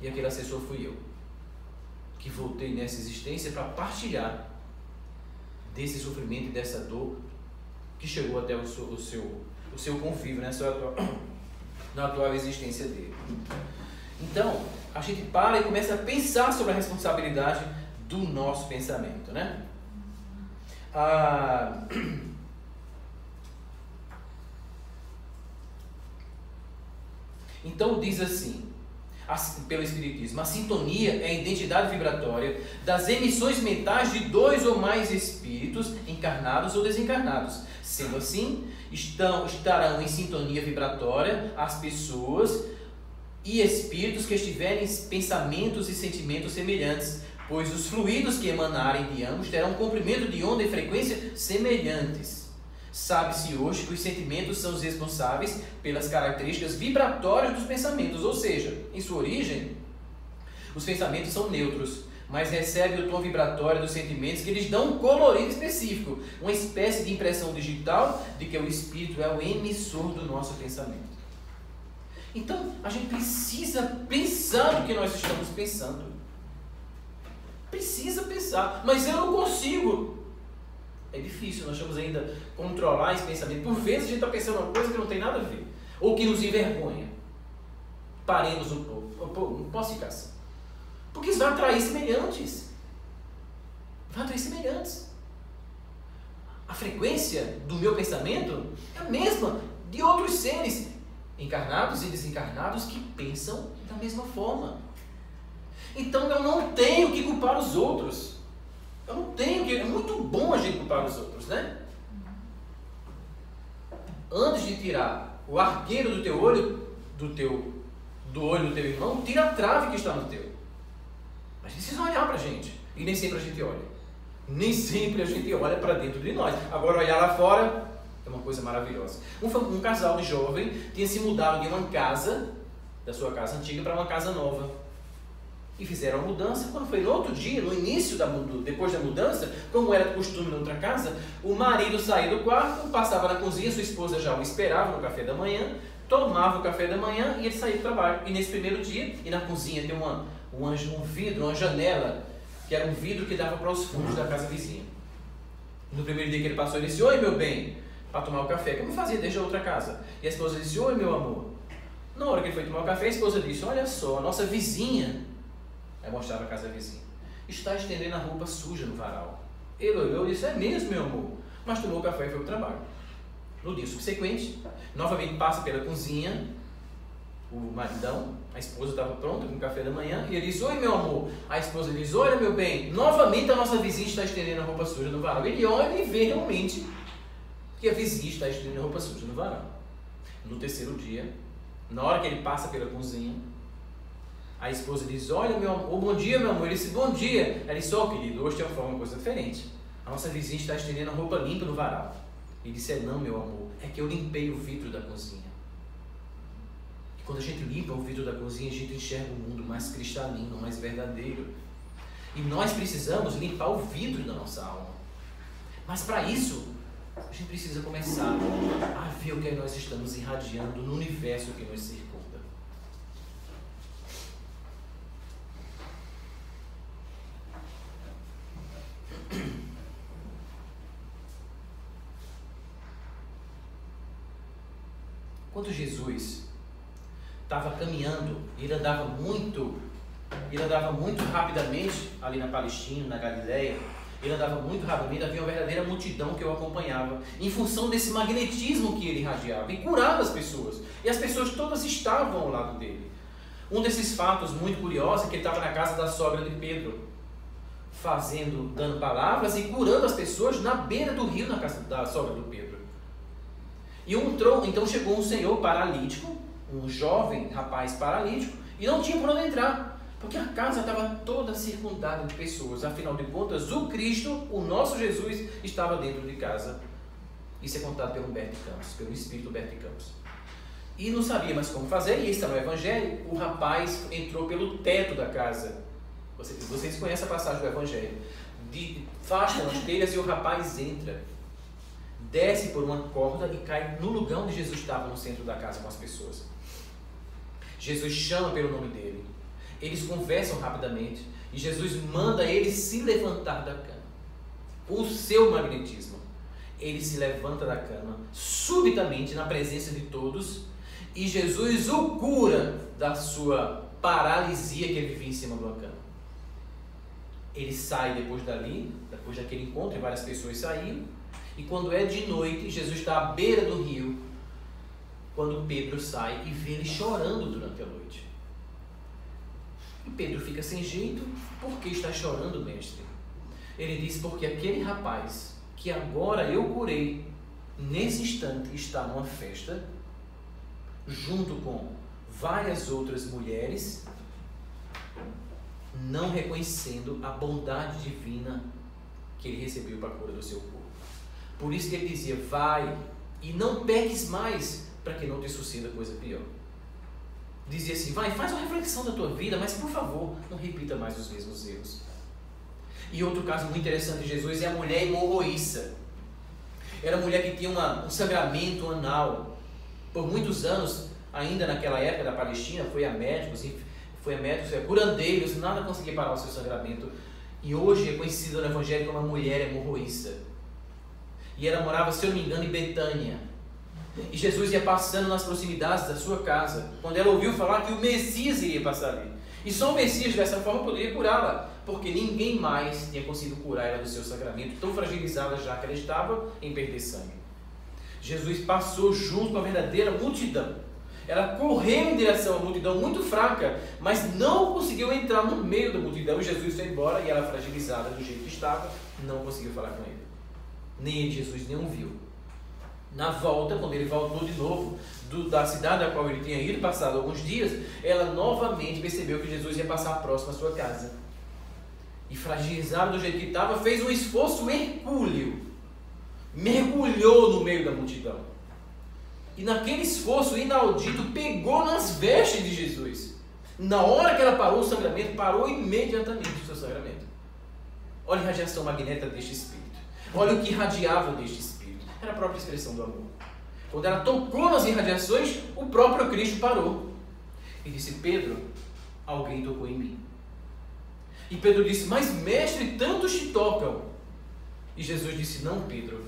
E aquele assessor fui eu, que voltei nessa existência para partilhar desse sofrimento e dessa dor que chegou até o seu convívio, né? Na atual existência dele. Então, a gente para e começa a pensar sobre a responsabilidade do nosso pensamento, né? Então diz assim, pelo Espiritismo, a sintonia é a identidade vibratória das emissões mentais de dois ou mais espíritos, encarnados ou desencarnados. Sendo assim, estarão em sintonia vibratória as pessoas e espíritos que estiverem pensamentos e sentimentos semelhantes, pois os fluidos que emanarem de ambos terão um comprimento de onda e frequência semelhantes. Sabe-se hoje que os sentimentos são os responsáveis pelas características vibratórias dos pensamentos, ou seja, em sua origem, os pensamentos são neutros, mas recebem o tom vibratório dos sentimentos que lhes dão um colorido específico, uma espécie de impressão digital de que o espírito é o emissor do nosso pensamento. Então, a gente precisa pensar no que nós estamos pensando. Precisa pensar, mas eu não consigo. É difícil, nós estamos ainda controlar esse pensamento. Por vezes a gente está pensando uma coisa que não tem nada a ver, ou que nos envergonha. Paremos um pouco. Não posso ficar assim. Porque isso vai atrair semelhantes. Vai atrair semelhantes. A frequência do meu pensamento é a mesma de outros seres, encarnados e desencarnados, que pensam da mesma forma. Então eu não tenho que culpar os outros. Eu não tenho que... É muito bom a gente culpar os outros, né? Antes de tirar o arqueiro do teu olho, do olho do teu irmão, tira a trave que está no teu. A gente precisa olhar para a gente. E nem sempre a gente olha. Nem sempre a gente olha para dentro de nós. Agora, olhar lá fora é uma coisa maravilhosa. Um casal de jovem tinha se mudado de uma casa, da sua casa antiga, para uma casa nova. E fizeram a mudança. Quando foi no outro dia, no início, depois da mudança, como era de costume na outra casa, o marido saía do quarto, passava na cozinha, sua esposa já o esperava no café da manhã, tomava o café da manhã e ele saía do trabalho. E nesse primeiro dia, e na cozinha tem um vidro, uma janela, que era um vidro que dava para os fundos da casa vizinha. No primeiro dia que ele passou, ele disse: "Oi, meu bem", para tomar o café, como fazia desde a outra casa. E a esposa disse: "Oi, meu amor". Na hora que ele foi tomar o café, a esposa disse: olha só, a nossa vizinha, aí mostrava a casa vizinha, está estendendo a roupa suja no varal. Ele olhou e disse: é mesmo, meu amor? Mas tomou o café e foi para o trabalho. No dia subsequente, novamente passa pela cozinha, o maridão, a esposa estava pronta com o café da manhã, e ele diz: oi, meu amor. A esposa diz: olha, meu bem, novamente a nossa vizinha está estendendo a roupa suja no varal. Ele olha e vê realmente que a vizinha está estendendo a roupa suja no varal. No terceiro dia, na hora que ele passa pela cozinha, a esposa diz: olha, meu amor, bom dia, meu amor. Ele disse: bom dia. Ela disse: ó, querido, hoje tem uma coisa diferente. A nossa vizinha está estendendo a roupa limpa no varal. Ele disse: não, meu amor, é que eu limpei o vidro da cozinha. E quando a gente limpa o vidro da cozinha, a gente enxerga o mundo mais cristalino, mais verdadeiro. E nós precisamos limpar o vidro da nossa alma. Mas para isso, a gente precisa começar a ver o que nós estamos irradiando no universo que nos circunda. Quando Jesus estava caminhando, ele andava muito rapidamente ali na Palestina, na Galileia. Ele andava muito rapidamente, havia uma verdadeira multidão que o acompanhava, em função desse magnetismo que ele irradiava, e curava as pessoas. E as pessoas todas estavam ao lado dele. Um desses fatos muito curiosos é que ele estava na casa da sogra de Pedro, dando palavras e curando as pessoas na beira do rio, na casa da sogra do Pedro. E então chegou um senhor paralítico, um jovem rapaz paralítico, e não tinha por onde entrar, porque a casa estava toda circundada de pessoas. Afinal de contas, o Cristo, o nosso Jesus, estava dentro de casa. Isso é contado pelo Humberto Campos, pelo Espírito Humberto Campos. E não sabia mais como fazer, e esse está no Evangelho. O rapaz entrou pelo teto da casa. Vocês conhecem a passagem do Evangelho. Afastam as telhas e o rapaz entra. Desce por uma corda e cai no lugar onde Jesus estava, no centro da casa com as pessoas. Jesus chama pelo nome dele. Eles conversam rapidamente e Jesus manda ele se levantar da cama. O seu magnetismo. Ele se levanta da cama subitamente na presença de todos e Jesus o cura da sua paralisia que ele vivia em cima de uma cama. Ele sai depois daquele encontro, e várias pessoas saíram. E quando é de noite, Jesus está à beira do rio, quando Pedro sai e vê ele chorando durante a noite. E Pedro fica sem jeito. Por que está chorando, mestre? Ele diz: porque aquele rapaz que agora eu curei, nesse instante está numa festa, junto com várias outras mulheres, não reconhecendo a bondade divina que ele recebeu para a cura do seu corpo. Por isso que ele dizia: vai e não peques mais, para que não te suceda coisa pior. Dizia assim: vai, faz uma reflexão da tua vida, mas por favor, não repita mais os mesmos erros. E outro caso muito interessante de Jesus é a mulher hemorroíça. Era uma mulher que tinha um sangramento anal. Por muitos anos, ainda naquela época da Palestina, foi a médicos, curandeiros, nada conseguia parar o seu sangramento. E hoje é conhecida no Evangelho como a mulher hemorroíça. E ela morava, se eu não me engano, em Betânia. E Jesus ia passando nas proximidades da sua casa, quando ela ouviu falar que o Messias iria passar ali. E só o Messias dessa forma poderia curá-la, porque ninguém mais tinha conseguido curar ela do seu sangramento, tão fragilizada já que ela estava em perder sangue. Jesus passou junto com a verdadeira multidão. Ela correu em direção à multidão, muito fraca, mas não conseguiu entrar no meio da multidão. E Jesus foi embora e ela, fragilizada do jeito que estava, não conseguiu falar com ele. Nem ele, Jesus, nem o viu. Na volta, quando ele voltou de novo da cidade a qual ele tinha ido, passado alguns dias, ela novamente percebeu que Jesus ia passar próximo à sua casa. E fragilizada do jeito que estava, fez um esforço hercúleo. Mergulhou no meio da multidão. E naquele esforço inaudito, pegou nas vestes de Jesus. Na hora que ela parou o sangramento, parou imediatamente o seu sangramento. Olha a radiação magnética deste Espírito. Olha o que irradiava deste Espírito. Era a própria expressão do amor. Quando ela tocou nas irradiações, o próprio Cristo parou. E disse: Pedro, alguém tocou em mim. E Pedro disse: mas mestre, tantos te tocam. E Jesus disse: não, Pedro,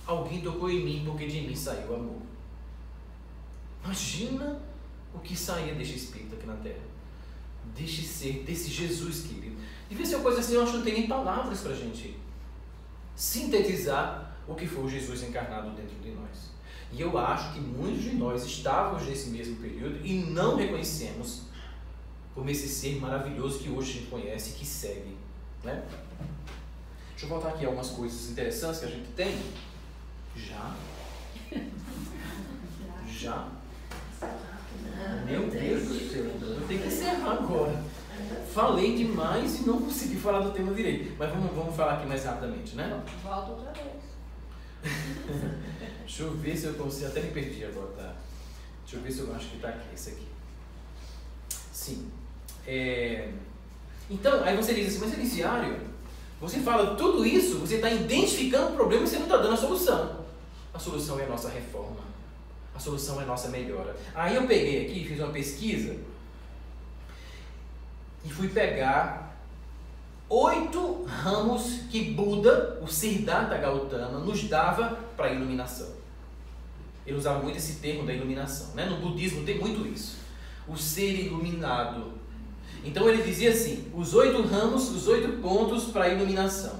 alguém tocou em mim porque de mim saiu o amor. Imagina o que saía deste Espírito aqui na Terra. Deste ser, desse Jesus, querido. Devia ser uma coisa assim, eu acho que não tem nem palavras para a gente sintetizar o que foi o Jesus encarnado dentro de nós. E eu acho que muitos de nós estávamos nesse mesmo período e não reconhecemos como esse ser maravilhoso que hoje a gente conhece e que segue, né? Deixa eu voltar aqui a algumas coisas interessantes que a gente tem. Já? Meu Deus do céu, eu tenho que encerrar agora. Falei demais e não consegui falar do tema direito. Mas vamos falar aqui mais rapidamente, né? Volta outra vez. Deixa eu ver se eu consigo. Até me perdi agora, tá? Deixa eu ver se eu acho que tá aqui, esse aqui. Sim. Então, aí você diz assim, mas Elisiário, você fala tudo isso, você está identificando o problema e você não está dando a solução. A solução é a nossa reforma. A solução é a nossa melhora. Aí eu peguei aqui, fiz uma pesquisa e fui pegar 8 ramos que Buda, o Siddhartha Gautama, nos dava para a iluminação. Ele usava muito esse termo da iluminação, né? No budismo tem muito isso. O ser iluminado. Então ele dizia assim, os 8 ramos, os 8 pontos para a iluminação.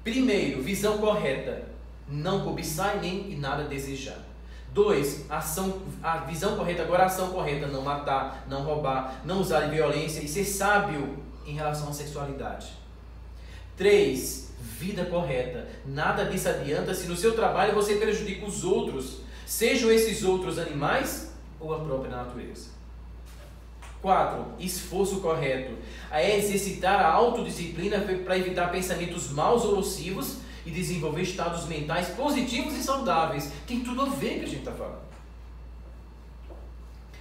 Primeiro, visão correta. Não cobiçar nem e nada desejar. 2, a visão correta, agora a ação correta. Não matar, não roubar, não usar violência e ser sábio em relação à sexualidade. 3, vida correta. Nada disso adianta se no seu trabalho você prejudica os outros, sejam esses outros animais ou a própria natureza. 4, esforço correto. É exercitar a autodisciplina para evitar pensamentos maus ou nocivos e desenvolver estados mentais positivos e saudáveis. Tem tudo a ver com o que a gente está falando.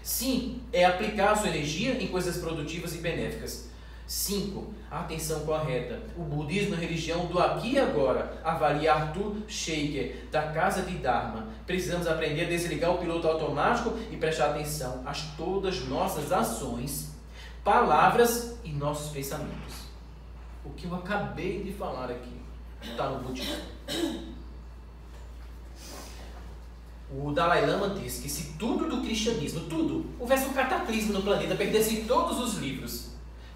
Sim, é aplicar a sua energia em coisas produtivas e benéficas. 5, a atenção correta. O budismo é a religião do aqui e agora. Avalie Arthur Shaker, da Casa de Dharma. Precisamos aprender a desligar o piloto automático e prestar atenção a todas nossas ações, palavras e nossos pensamentos. O que eu acabei de falar aqui está no budismo. O Dalai Lama disse que se tudo do cristianismo, tudo, houvesse um cataclismo no planeta, perdesse todos os livros,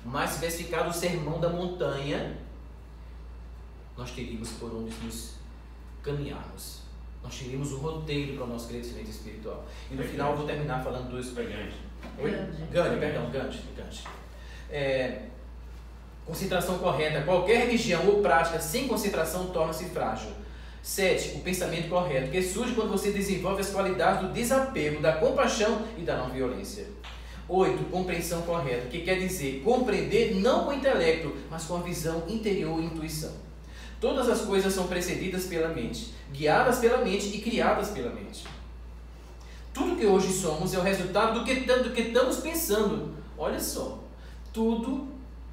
mas tivesse ficado o Sermão da Montanha, nós teríamos por onde nos caminharmos. Nós teríamos um roteiro para o nosso crescimento espiritual. E no final eu vou terminar falando dos... Gandhi. Concentração correta. Qualquer religião ou prática sem concentração torna-se frágil. 7, o pensamento correto, que surge quando você desenvolve as qualidades do desapego, da compaixão e da não violência. 8, compreensão correta, que quer dizer compreender não com o intelecto, mas com a visão interior e intuição. Todas as coisas são precedidas pela mente, guiadas pela mente e criadas pela mente. Tudo que hoje somos é o resultado do que estamos pensando. Olha só, tudo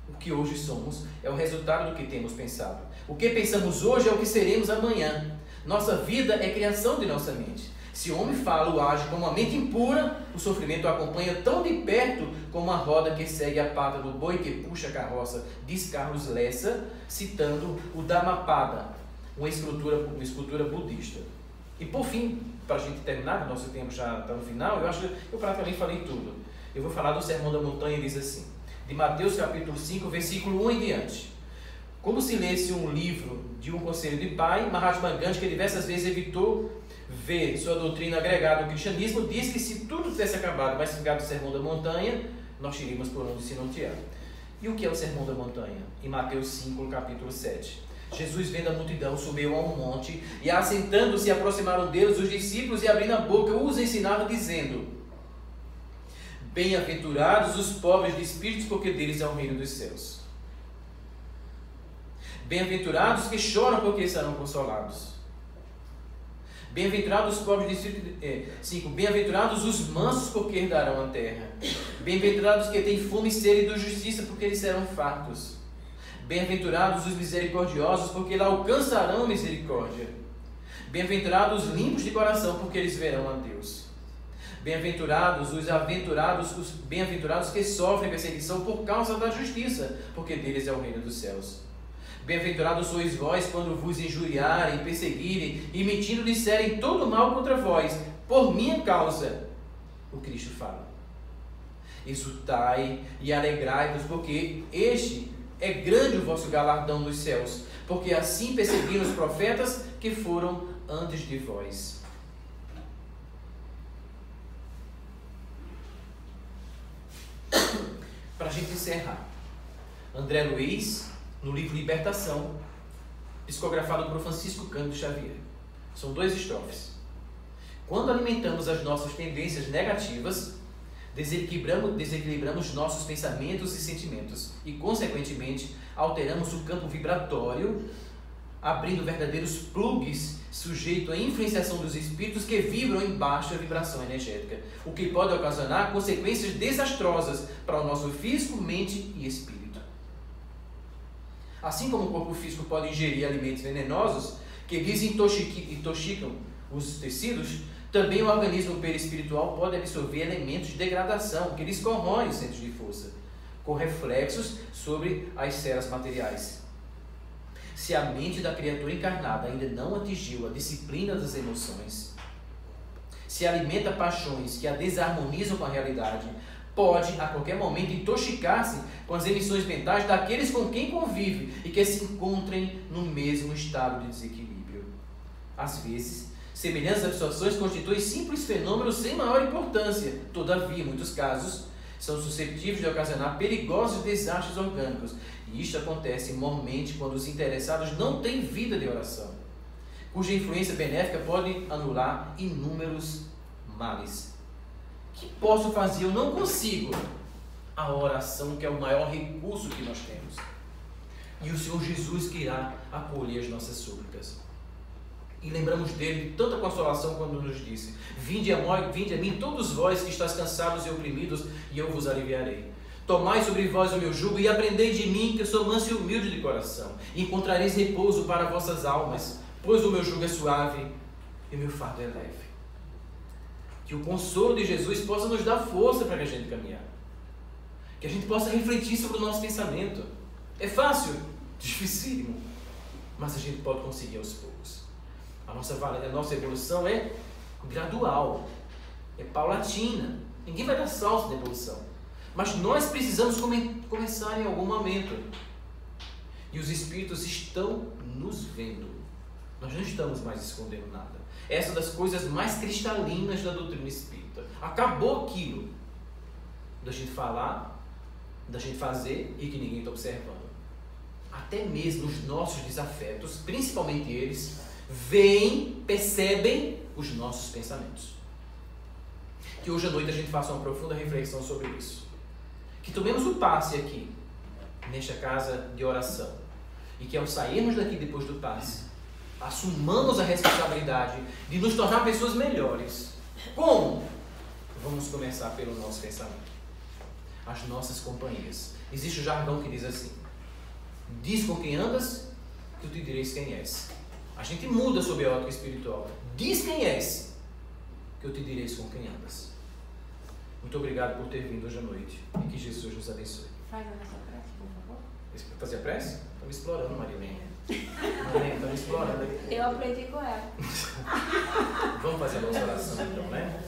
o que hoje somos é o resultado do que temos pensado. O que pensamos hoje é o que seremos amanhã. Nossa vida é criação de nossa mente. Se o homem fala ou age com uma mente impura, o sofrimento o acompanha tão de perto como a roda que segue a pata do boi que puxa a carroça, diz Carlos Lessa, citando o Dhammapada, uma escultura budista. E por fim, para a gente terminar, o nosso tempo já está no final, eu acho que eu praticamente falei tudo. Eu vou falar do Sermão da Montanha, diz assim, de Mateus capítulo 5, versículo 1 em diante. Como se lesse um livro de um conselho de pai, Mahatma Gandhi, que diversas vezes evitou ver sua doutrina agregada ao cristianismo, diz que se tudo tivesse acabado, mas ficado o Sermão da Montanha, nós teríamos por onde se nortear. E o que é o Sermão da Montanha? Em Mateus 5, capítulo 7. Jesus, vendo a multidão, subiu a um monte, e assentando-se, aproximaram deles os discípulos, e abrindo a boca, os ensinava, dizendo: Bem-aventurados os pobres de espíritos, porque deles é o reino dos céus. Bem-aventurados que choram, porque serão consolados. Bem-aventurados os pobres de espírito. 5. Bem-aventurados os mansos, porque herdarão a terra. Bem-aventurados que têm fome e sede de justiça, porque eles serão fartos. Bem-aventurados os misericordiosos, porque eles alcançarão a misericórdia. Bem-aventurados os limpos de coração, porque eles verão a Deus. Bem-aventurados os bem-aventurados que sofrem perseguição por causa da justiça, porque deles é o reino dos céus. Bem-aventurados sois vós quando vos injuriarem, perseguirem e mentindo disserem todo mal contra vós, por minha causa. O Cristo fala. exultai e alegrai-vos, porque este é grande o vosso galardão nos céus, porque assim perseguiram os profetas que foram antes de vós. Para a gente encerrar, André Luiz, no livro Libertação, psicografado por Francisco Cândido Xavier. São 2 estrofes. Quando alimentamos as nossas tendências negativas, desequilibramos nossos pensamentos e sentimentos e, consequentemente, alteramos o campo vibratório, abrindo verdadeiros plugs sujeitos à influenciação dos espíritos que vibram em baixa vibração energética, o que pode ocasionar consequências desastrosas para o nosso físico, mente e espírito. Assim como o corpo físico pode ingerir alimentos venenosos que desintoxicam os tecidos, também o organismo perispiritual pode absorver elementos de degradação que lhes corroem os centros de força, com reflexos sobre as células materiais. Se a mente da criatura encarnada ainda não atingiu a disciplina das emoções, se alimenta paixões que a desarmonizam com a realidade, pode a qualquer momento intoxicar-se com as emissões mentais daqueles com quem convive e que se encontrem no mesmo estado de desequilíbrio. Às vezes, semelhantes absorções constituem simples fenômenos sem maior importância. Todavia, em muitos casos, são suscetíveis de ocasionar perigosos desastres orgânicos. E isto acontece normalmente quando os interessados não têm vida de oração, cuja influência benéfica pode anular inúmeros males. O que posso fazer? Eu não consigo. A oração, que é o maior recurso que nós temos. E o Senhor Jesus que irá acolher as nossas súplicas. E lembramos dele de tanta consolação quando nos disse: vinde a mim todos vós que estáis cansados e oprimidos, e eu vos aliviarei. Tomai sobre vós o meu jugo e aprendei de mim, que sou manso e humilde de coração, e encontrareis repouso para vossas almas, pois o meu jugo é suave e o meu fardo é leve. Que o consolo de Jesus possa nos dar força para que a gente caminhar. Que a gente possa refletir sobre o nosso pensamento. É fácil? Dificílimo. Mas a gente pode conseguir aos poucos. A nossa evolução é gradual, é paulatina. Ninguém vai dar salto na evolução. Mas nós precisamos começar em algum momento. E os espíritos estão nos vendo. Nós não estamos mais escondendo nada. Essa é uma das coisas mais cristalinas da doutrina espírita. Acabou aquilo da gente falar, da gente fazer e que ninguém está observando. Até mesmo os nossos desafetos, principalmente eles, veem, percebem os nossos pensamentos. Que hoje à noite a gente faça uma profunda reflexão sobre isso. Que tomemos o passe aqui, nesta casa de oração. E que ao sairmos daqui depois do passe, assumamos a responsabilidade de nos tornar pessoas melhores. Como? Vamos começar pelo nosso pensamento. As nossas companhias. Existe o jargão que diz assim: diz com quem andas, que eu te direis quem és. A gente muda sob a ótica espiritual. Diz quem és, que eu te direis com quem andas. Muito obrigado por ter vindo hoje à noite. E que Jesus nos abençoe. Faz a nossa prece, por favor. Fazer a prece? Estão me explorando, Marilene. Marilene, estão me explorando aqui. Eu aprendi com ela. Vamos fazer a nossa oração então, né?